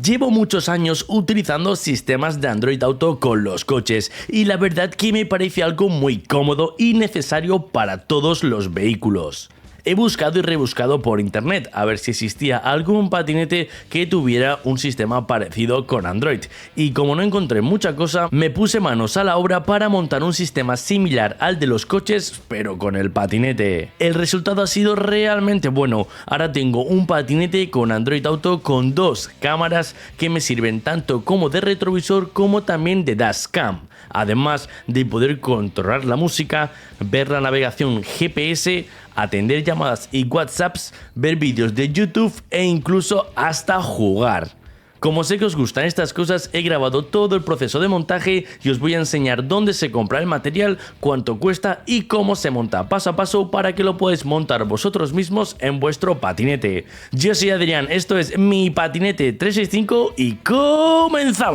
Llevo muchos años utilizando sistemas de Android Auto con los coches y la verdad que me parece algo muy cómodo y necesario para todos los vehículos. He buscado y rebuscado por internet a ver si existía algún patinete que tuviera un sistema parecido con Android y como no encontré mucha cosa me puse manos a la obra para montar un sistema similar al de los coches pero con el patinete. El resultado ha sido realmente bueno. Ahora tengo un patinete con Android Auto con dos cámaras que me sirven tanto como de retrovisor como también de dashcam, además de poder controlar la música, ver la navegación GPS, atender llamadas y WhatsApps, ver vídeos de YouTube e incluso hasta jugar. Como sé que os gustan estas cosas, he grabado todo el proceso de montaje y os voy a enseñar dónde se compra el material, cuánto cuesta y cómo se monta paso a paso para que lo podáis montar vosotros mismos en vuestro patinete. Yo soy Adrián, esto es Mi Patinete 365 y ¡comenzamos!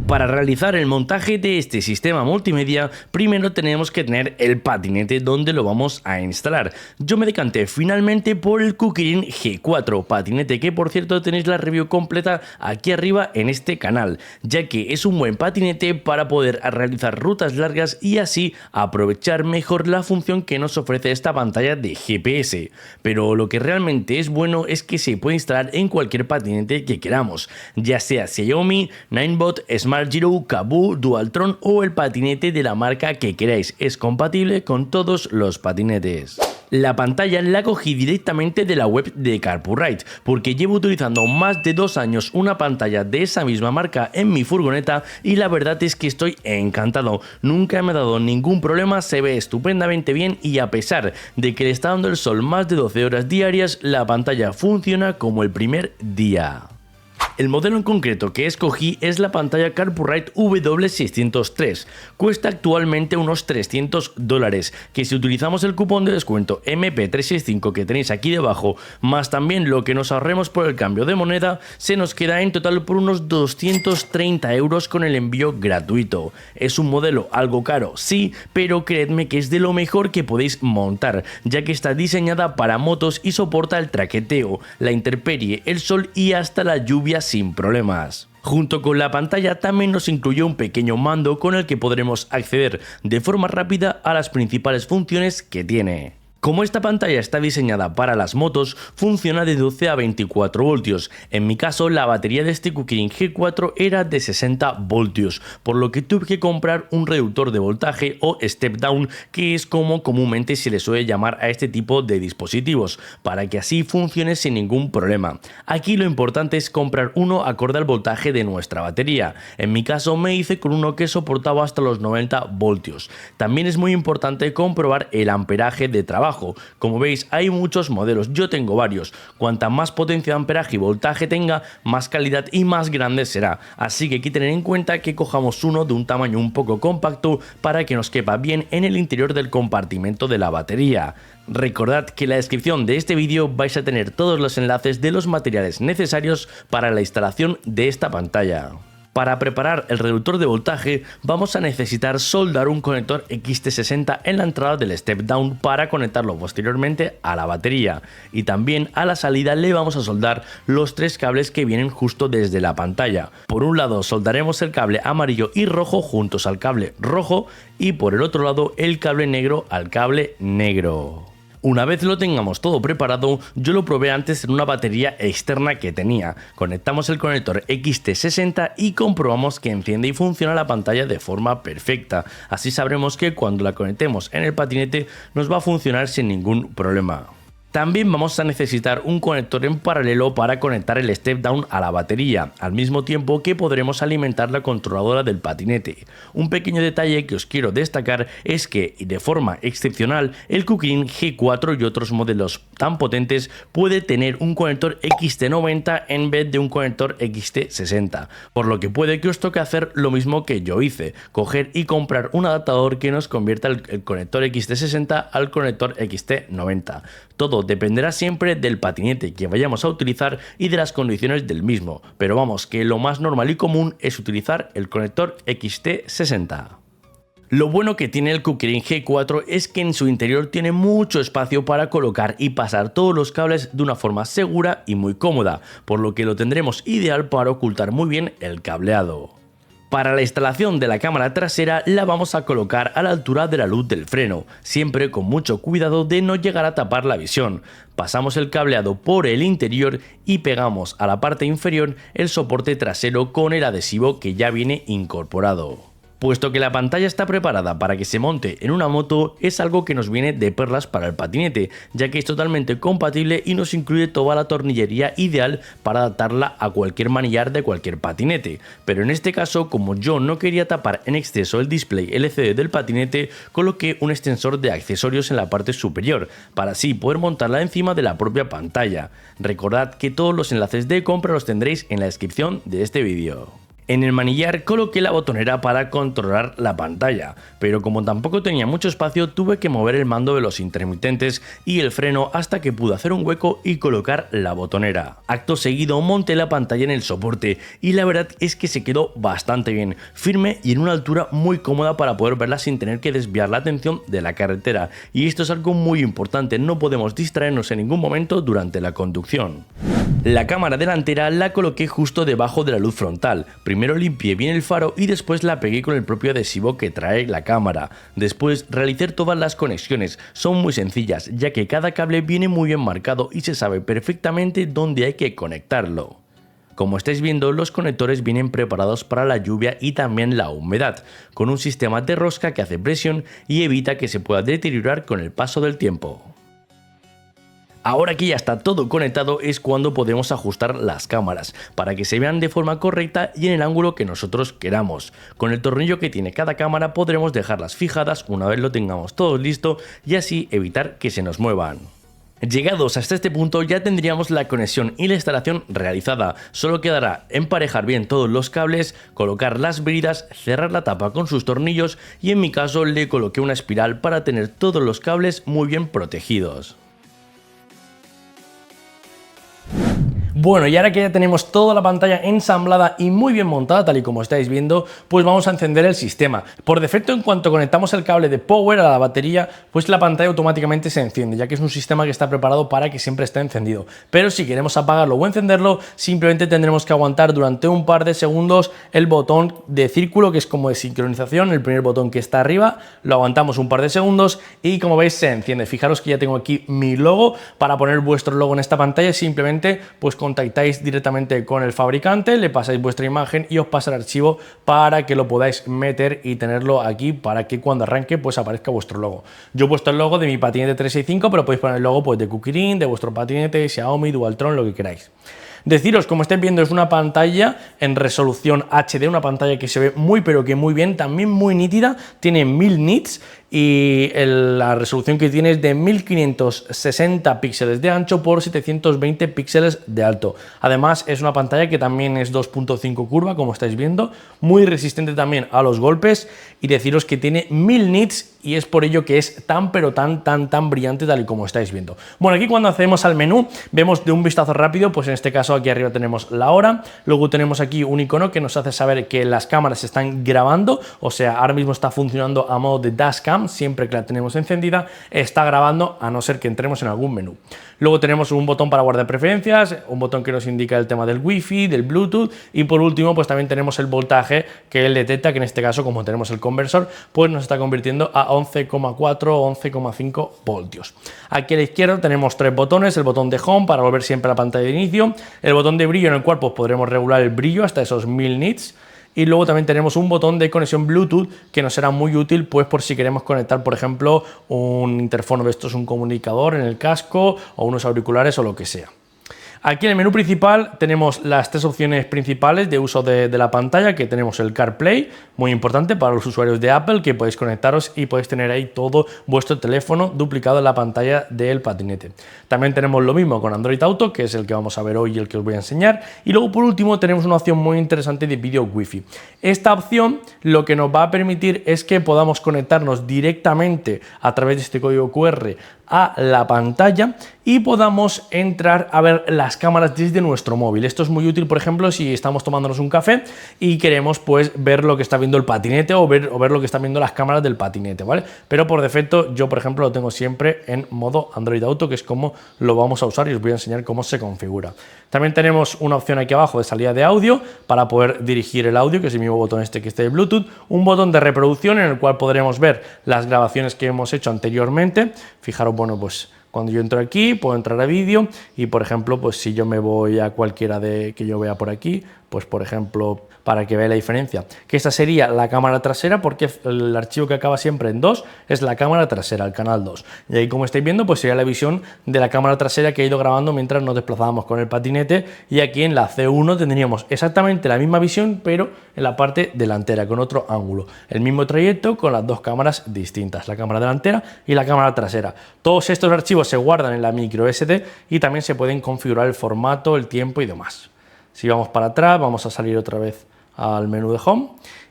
Para realizar el montaje de este sistema multimedia, primero tenemos que tener el patinete donde lo vamos a instalar. Yo me decanté finalmente por el Kukirin G4, patinete que por cierto tenéis la review completa aquí arriba en este canal, ya que es un buen patinete para poder realizar rutas largas y así aprovechar mejor la función que nos ofrece esta pantalla de GPS. Pero lo que realmente es bueno es que se puede instalar en cualquier patinete que queramos, ya sea Xiaomi, Ninebot, Smart Giro, Kaboo, Dualtron o el patinete de la marca que queráis. Es compatible con todos los patinetes. La pantalla la cogí directamente de la web de Carpurride porque llevo utilizando más de 2 años una pantalla de esa misma marca en mi furgoneta y la verdad es que estoy encantado. Nunca me ha dado ningún problema, se ve estupendamente bien y a pesar de que le está dando el sol más de 12 horas diarias, la pantalla funciona como el primer día. El modelo en concreto que escogí es la pantalla Carpurride W603, cuesta actualmente unos $300, que si utilizamos el cupón de descuento MP365 que tenéis aquí debajo, más también lo que nos ahorremos por el cambio de moneda, se nos queda en total por unos 230 € con el envío gratuito. Es un modelo algo caro, sí, pero creedme que es de lo mejor que podéis montar, ya que está diseñada para motos y soporta el traqueteo, la intemperie, el sol y hasta la lluvia sin problemas. Junto con la pantalla también nos incluyó un pequeño mando con el que podremos acceder de forma rápida a las principales funciones que tiene. Como esta pantalla está diseñada para las motos, funciona de 12 a 24 voltios. En mi caso, la batería de este Kukirin G4 era de 60 voltios, por lo que tuve que comprar un reductor de voltaje o step down, que es como comúnmente se le suele llamar a este tipo de dispositivos, para que así funcione sin ningún problema. Aquí lo importante es comprar uno acorde al voltaje de nuestra batería. En mi caso me hice con uno que soportaba hasta los 90 voltios. También es muy importante comprobar el amperaje de trabajo. Como veis, hay muchos modelos, yo tengo varios. Cuanta más potencia de amperaje y voltaje tenga, más calidad y más grande será. Así que hay que tener en cuenta que cojamos uno de un tamaño un poco compacto para que nos quepa bien en el interior del compartimento de la batería. Recordad que en la descripción de este vídeo vais a tener todos los enlaces de los materiales necesarios para la instalación de esta pantalla. Para preparar el reductor de voltaje vamos a necesitar soldar un conector XT60 en la entrada del step down para conectarlo posteriormente a la batería, y también a la salida le vamos a soldar los 3 cables que vienen justo desde la pantalla. Por un lado soldaremos el cable amarillo y rojo juntos al cable rojo y por el otro lado el cable negro al cable negro. Una vez lo tengamos todo preparado, yo lo probé antes en una batería externa que tenía. Conectamos el conector XT60 y comprobamos que enciende y funciona la pantalla de forma perfecta. Así sabremos que cuando la conectemos en el patinete nos va a funcionar sin ningún problema. También vamos a necesitar un conector en paralelo para conectar el step down a la batería, al mismo tiempo que podremos alimentar la controladora del patinete. Un pequeño detalle que os quiero destacar es que, de forma excepcional, el Kukirin G4 y otros modelos tan potentes puede tener un conector XT90 en vez de un conector XT60, por lo que puede que os toque hacer lo mismo que yo hice, coger y comprar un adaptador que nos convierta el conector XT60 al conector XT90. Todo dependerá siempre del patinete que vayamos a utilizar y de las condiciones del mismo, pero vamos, que lo más normal y común es utilizar el conector XT60. Lo bueno que tiene el Kukirin G4 es que en su interior tiene mucho espacio para colocar y pasar todos los cables de una forma segura y muy cómoda, por lo que lo tendremos ideal para ocultar muy bien el cableado. Para la instalación de la cámara trasera la vamos a colocar a la altura de la luz del freno, siempre con mucho cuidado de no llegar a tapar la visión. Pasamos el cableado por el interior y pegamos a la parte inferior el soporte trasero con el adhesivo que ya viene incorporado. Puesto que la pantalla está preparada para que se monte en una moto, es algo que nos viene de perlas para el patinete, ya que es totalmente compatible y nos incluye toda la tornillería ideal para adaptarla a cualquier manillar de cualquier patinete. Pero en este caso, como yo no quería tapar en exceso el display LCD del patinete, coloqué un extensor de accesorios en la parte superior, para así poder montarla encima de la propia pantalla. Recordad que todos los enlaces de compra los tendréis en la descripción de este vídeo. En el manillar coloqué la botonera para controlar la pantalla, pero como tampoco tenía mucho espacio tuve que mover el mando de los intermitentes y el freno hasta que pude hacer un hueco y colocar la botonera. Acto seguido monté la pantalla en el soporte y la verdad es que se quedó bastante bien, firme y en una altura muy cómoda para poder verla sin tener que desviar la atención de la carretera, y esto es algo muy importante, no podemos distraernos en ningún momento durante la conducción. La cámara delantera la coloqué justo debajo de la luz frontal. Primero limpié bien el faro y después la pegué con el propio adhesivo que trae la cámara. Después realicé todas las conexiones, son muy sencillas ya que cada cable viene muy bien marcado y se sabe perfectamente dónde hay que conectarlo. Como estáis viendo, los conectores vienen preparados para la lluvia y también la humedad, con un sistema de rosca que hace presión y evita que se pueda deteriorar con el paso del tiempo. Ahora que ya está todo conectado es cuando podemos ajustar las cámaras para que se vean de forma correcta y en el ángulo que nosotros queramos. Con el tornillo que tiene cada cámara podremos dejarlas fijadas una vez lo tengamos todo listo y así evitar que se nos muevan. Llegados hasta este punto ya tendríamos la conexión y la instalación realizada, solo quedará emparejar bien todos los cables, colocar las bridas, cerrar la tapa con sus tornillos y en mi caso le coloqué una espiral para tener todos los cables muy bien protegidos. Bueno, y ahora que ya tenemos toda la pantalla ensamblada y muy bien montada, tal y como estáis viendo, pues vamos a encender el sistema. Por defecto, en cuanto conectamos el cable de power a la batería, pues la pantalla automáticamente se enciende, ya que es un sistema que está preparado para que siempre esté encendido. Pero si queremos apagarlo o encenderlo, simplemente tendremos que aguantar durante un par de segundos el botón de círculo, que es como de sincronización, el primer botón que está arriba, lo aguantamos un par de segundos y como veis se enciende. Fijaros que ya tengo aquí mi logo. Para poner vuestro logo en esta pantalla simplemente pues contactáis directamente con el fabricante, le pasáis vuestra imagen y os pasa el archivo para que lo podáis meter y tenerlo aquí para que cuando arranque pues aparezca vuestro logo. Yo he puesto el logo de mi patinete 365, pero podéis poner el logo pues de Kukirin, de vuestro patinete, Xiaomi, Dualtron, lo que queráis. Deciros, como estáis viendo, es una pantalla en resolución HD, una pantalla que se ve muy pero que muy bien, también muy nítida, tiene 1000 nits y la resolución que tiene es de 1560 píxeles de ancho por 720 píxeles de alto. Además es una pantalla que también es 2.5 curva, como estáis viendo, muy resistente también a los golpes, y deciros que tiene 1000 nits y es por ello que es tan pero tan brillante tal y como estáis viendo. Bueno, aquí cuando accedemos al menú vemos de un vistazo rápido, pues en este caso aquí arriba tenemos la hora, luego tenemos aquí un icono que nos hace saber que las cámaras están grabando, o sea, ahora mismo está funcionando a modo de dashcam, siempre que la tenemos encendida está grabando, a no ser que entremos en algún menú. Luego tenemos un botón para guardar preferencias, un botón que nos indica el tema del wifi, del bluetooth, y por último pues también tenemos el voltaje que él detecta, que en este caso como tenemos el conversor pues nos está convirtiendo a 11,4 o 11,5 voltios. Aquí a la izquierda tenemos tres botones: el botón de home para volver siempre a la pantalla de inicio, el botón de brillo en el cual pues podremos regular el brillo hasta esos 1000 nits, y luego también tenemos un botón de conexión Bluetooth que nos será muy útil pues por si queremos conectar, por ejemplo, un interfono de estos, un comunicador en el casco o unos auriculares o lo que sea. Aquí en el menú principal tenemos las tres opciones principales de uso de la pantalla, que tenemos el CarPlay, muy importante para los usuarios de Apple, que podéis conectaros y podéis tener ahí todo vuestro teléfono duplicado en la pantalla del patinete. También tenemos lo mismo con Android Auto, que es el que vamos a ver hoy y el que os voy a enseñar. Y luego por último tenemos una opción muy interesante de vídeo Wi-Fi. Esta opción lo que nos va a permitir es que podamos conectarnos directamente a través de este código QR a la pantalla y podamos entrar a ver las cámaras desde nuestro móvil. Esto es muy útil, por ejemplo, si estamos tomándonos un café y queremos pues ver lo que está viendo el patinete o ver lo que están viendo las cámaras del patinete, ¿vale? Pero por defecto yo, por ejemplo, lo tengo siempre en modo Android Auto, que es como lo vamos a usar y os voy a enseñar cómo se configura. También tenemos una opción aquí abajo de salida de audio para poder dirigir el audio, que es el mismo botón este que este de Bluetooth, un botón de reproducción en el cual podremos ver las grabaciones que hemos hecho anteriormente. Fijaros, bueno, pues cuando yo entro aquí, puedo entrar a vídeo y, por ejemplo, pues si yo me voy a cualquiera de que yo vea por aquí, pues por ejemplo, para que vea la diferencia, que esta sería la cámara trasera, porque el archivo que acaba siempre en 2 es la cámara trasera, el canal 2. Y ahí, como estáis viendo, pues sería la visión de la cámara trasera que he ido grabando mientras nos desplazábamos con el patinete, y aquí en la C1 tendríamos exactamente la misma visión, pero en la parte delantera, con otro ángulo. El mismo trayecto con las dos cámaras distintas, la cámara delantera y la cámara trasera. Todos estos archivos se guardan en la micro SD y también se pueden configurar el formato, el tiempo y demás. Si vamos para atrás, vamos a salir otra vez al menú de Home.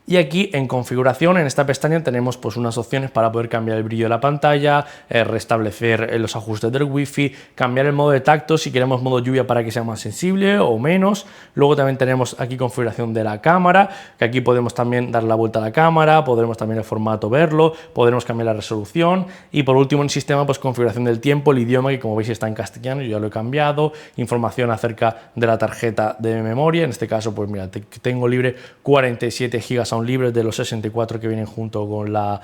Y aquí en configuración, en esta pestaña, tenemos pues unas opciones para poder cambiar el brillo de la pantalla, restablecer los ajustes del Wi-Fi, cambiar el modo de tacto si queremos modo lluvia para que sea más sensible o menos. Luego también tenemos aquí configuración de la cámara, que aquí podemos también dar la vuelta a la cámara, podremos también el formato verlo, podremos cambiar la resolución. Y por último en sistema, pues configuración del tiempo, el idioma, que como veis está en castellano, yo ya lo he cambiado, información acerca de la tarjeta de memoria, en este caso pues mira, tengo libre 47 GB aún libres de los 64 que vienen junto con la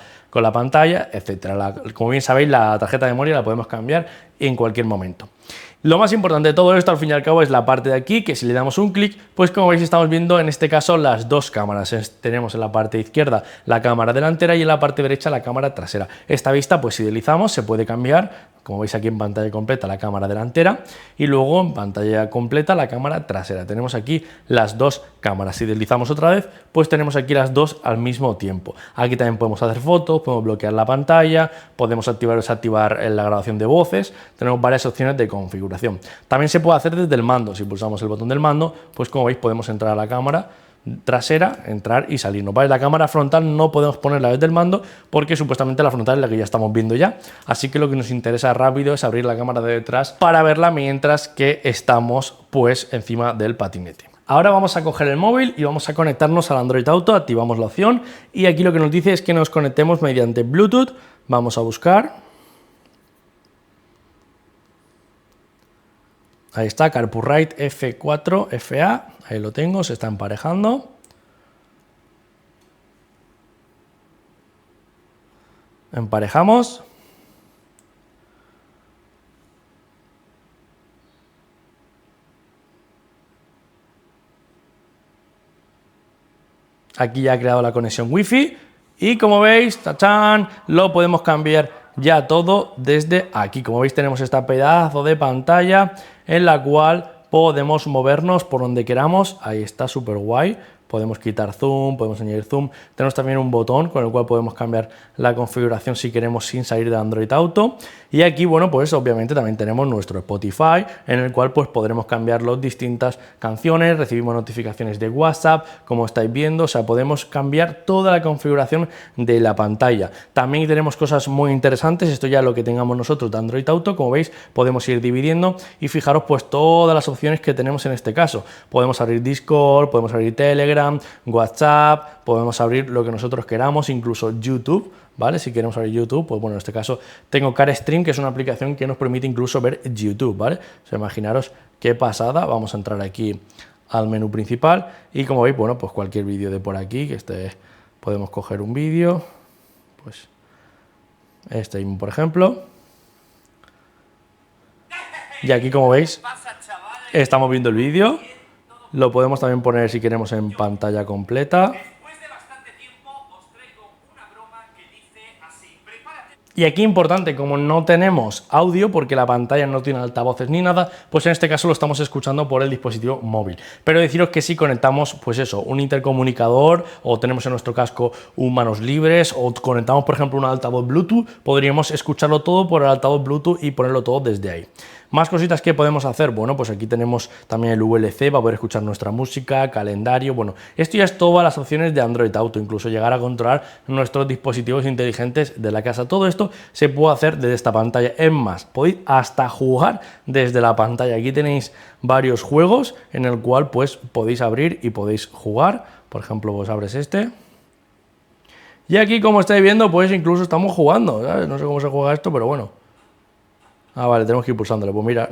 pantalla, etcétera. Como bien sabéis, la tarjeta de memoria la podemos cambiar en cualquier momento. Lo más importante de todo esto, al fin y al cabo, es la parte de aquí, que si le damos un clic, pues como veis estamos viendo en este caso las dos cámaras. Tenemos en la parte izquierda la cámara delantera y en la parte derecha la cámara trasera. Esta vista, pues si deslizamos, se puede cambiar, como veis aquí en pantalla completa, la cámara delantera y luego en pantalla completa la cámara trasera. Tenemos aquí las dos cámaras. Si deslizamos otra vez, pues tenemos aquí las dos al mismo tiempo. Aquí también podemos hacer fotos, podemos bloquear la pantalla, podemos activar o desactivar la grabación de voces. Tenemos varias opciones de configuración. También se puede hacer desde el mando. Si pulsamos el botón del mando, pues como veis podemos entrar a la cámara trasera, entrar y salirnos, ¿vale? La cámara frontal no podemos ponerla desde el mando porque supuestamente la frontal es la que ya estamos viendo ya, así que lo que nos interesa rápido es abrir la cámara de detrás para verla mientras que estamos pues encima del patinete. Ahora vamos a coger el móvil y vamos a conectarnos al Android Auto, activamos la opción y aquí lo que nos dice es que nos conectemos mediante Bluetooth. Vamos a buscar, ahí está, Carpurrite F4 FA, ahí lo tengo, se está emparejando. Emparejamos. Aquí ya ha creado la conexión Wi-Fi y como veis, ¡tachán!, lo podemos cambiar ya todo desde aquí. Como veis tenemos esta pedazo de pantalla en la cual podemos movernos por donde queramos. Ahí está, súper guay. Podemos quitar zoom, podemos añadir zoom. Tenemos también un botón con el cual podemos cambiar la configuración si queremos sin salir de Android Auto. Y aquí, bueno, pues obviamente también tenemos nuestro Spotify, en el cual pues podremos cambiar las distintas canciones, recibimos notificaciones de WhatsApp, como estáis viendo, o sea, podemos cambiar toda la configuración de la pantalla. También tenemos cosas muy interesantes, esto ya lo que tengamos nosotros de Android Auto, como veis, podemos ir dividiendo y fijaros pues todas las opciones que tenemos en este caso. Podemos abrir Discord, podemos abrir Telegram, WhatsApp, podemos abrir lo que nosotros queramos, incluso YouTube, ¿vale? Si queremos abrir YouTube, pues bueno, en este caso tengo CarStream, que es una aplicación que nos permite incluso ver YouTube, ¿vale? O sea, imaginaros qué pasada. Vamos a entrar aquí al menú principal y como veis, bueno, pues cualquier vídeo de por aquí, que podemos coger un vídeo, pues este mismo, por ejemplo. Y aquí, como veis, estamos viendo el vídeo. Lo podemos también poner si queremos en pantalla completa. Y aquí importante, como no tenemos audio porque la pantalla no tiene altavoces ni nada, pues en este caso lo estamos escuchando por el dispositivo móvil. Pero deciros que si conectamos, pues eso, un intercomunicador o tenemos en nuestro casco un manos libres o conectamos, por ejemplo, un altavoz Bluetooth, podríamos escucharlo todo por el altavoz Bluetooth y ponerlo todo desde ahí. Más cositas que podemos hacer, bueno, pues aquí tenemos también el VLC para poder escuchar nuestra música, calendario, bueno, esto ya es todas las opciones de Android Auto, incluso llegar a controlar nuestros dispositivos inteligentes de la casa. Todo esto se puede hacer desde esta pantalla. Es más, podéis hasta jugar desde la pantalla. Aquí tenéis varios juegos en el cual pues podéis abrir y podéis jugar. Por ejemplo, vos abres este. Y aquí, como estáis viendo, pues incluso estamos jugando, ¿sabes? No sé cómo se juega esto, pero bueno. Ah, vale, tenemos que ir pulsándole, pues mira.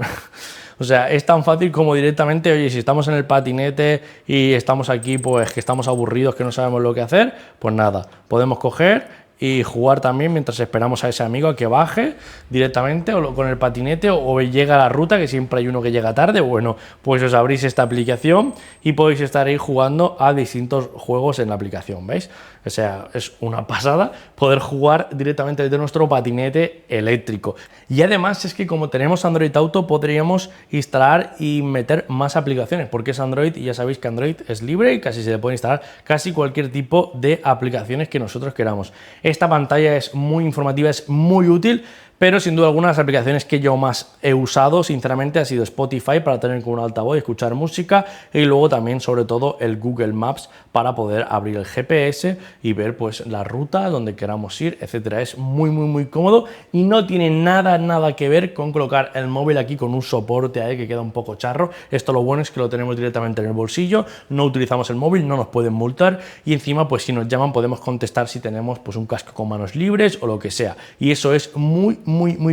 O sea, es tan fácil como directamente, oye, si estamos en el patinete y estamos aquí, pues que estamos aburridos, que no sabemos lo que hacer, pues nada, podemos coger y jugar también mientras esperamos a ese amigo a que baje directamente o con el patinete o llega a la ruta, que siempre hay uno que llega tarde. Bueno, pues os abrís esta aplicación y podéis estar ahí jugando a distintos juegos en la aplicación, ¿veis? O sea, es una pasada poder jugar directamente desde nuestro patinete eléctrico. Y además es que como tenemos Android Auto podríamos instalar y meter más aplicaciones, porque es Android y ya sabéis que Android es libre y casi se le puede instalar casi cualquier tipo de aplicaciones que nosotros queramos. Esta pantalla es muy informativa, es muy útil, pero sin duda alguna las aplicaciones que yo más he usado sinceramente ha sido Spotify para tener con un altavoz y escuchar música, y luego también sobre todo el Google Maps para poder abrir el GPS y ver pues la ruta donde queramos ir, etcétera. Es muy cómodo y no tiene nada que ver con colocar el móvil aquí con un soporte ahí que queda un poco charro. Esto lo bueno es que lo tenemos directamente en el bolsillo, no utilizamos el móvil, no nos pueden multar y encima pues si nos llaman podemos contestar si tenemos pues un casco con manos libres o lo que sea, y eso es muy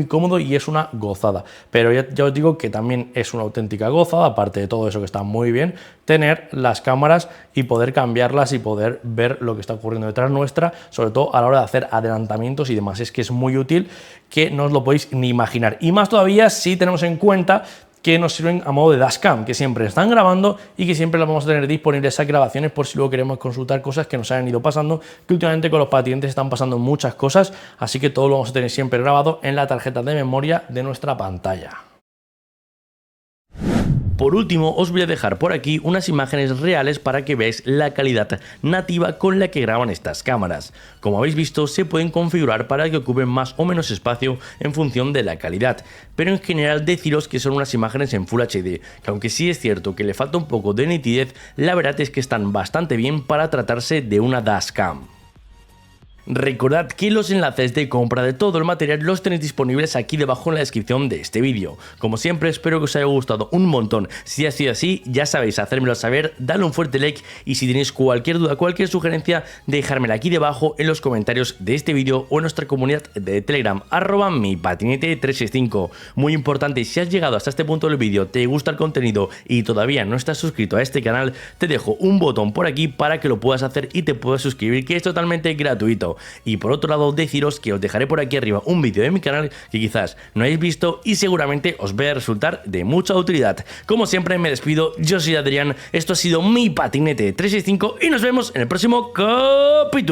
cómodo y es una gozada. Pero ya os digo que también es una auténtica gozada, aparte de todo eso que está muy bien, tener las cámaras y poder cambiarlas y poder ver lo que está ocurriendo detrás nuestra, sobre todo a la hora de hacer adelantamientos y demás. Es que es muy útil, que no os lo podéis ni imaginar, y más todavía si tenemos en cuenta que nos sirven a modo de dashcam, que siempre están grabando y que siempre las vamos a tener disponibles esas grabaciones por si luego queremos consultar cosas que nos hayan ido pasando, que últimamente con los patinets están pasando muchas cosas, así que todo lo vamos a tener siempre grabado en la tarjeta de memoria de nuestra pantalla. Por último, os voy a dejar por aquí unas imágenes reales para que veáis la calidad nativa con la que graban estas cámaras. Como habéis visto, se pueden configurar para que ocupen más o menos espacio en función de la calidad, pero en general deciros que son unas imágenes en Full HD, que aunque sí es cierto que le falta un poco de nitidez, la verdad es que están bastante bien para tratarse de una dashcam. Recordad que los enlaces de compra de todo el material los tenéis disponibles aquí debajo en la descripción de este vídeo. Como siempre, espero que os haya gustado un montón. Si ha sido así, ya sabéis, hacérmelo saber, dale un fuerte like y si tenéis cualquier duda, cualquier sugerencia, dejármela aquí debajo en los comentarios de este vídeo o en nuestra comunidad de Telegram, @mipatinete365. Muy importante, si has llegado hasta este punto del vídeo, te gusta el contenido y todavía no estás suscrito a este canal, te dejo un botón por aquí para que lo puedas hacer y te puedas suscribir, que es totalmente gratuito. Y por otro lado, deciros que os dejaré por aquí arriba un vídeo de mi canal que quizás no hayáis visto y seguramente os vaya a resultar de mucha utilidad. Como siempre me despido, yo soy Adrián, esto ha sido Mi Patinete 365 y nos vemos en el próximo capítulo.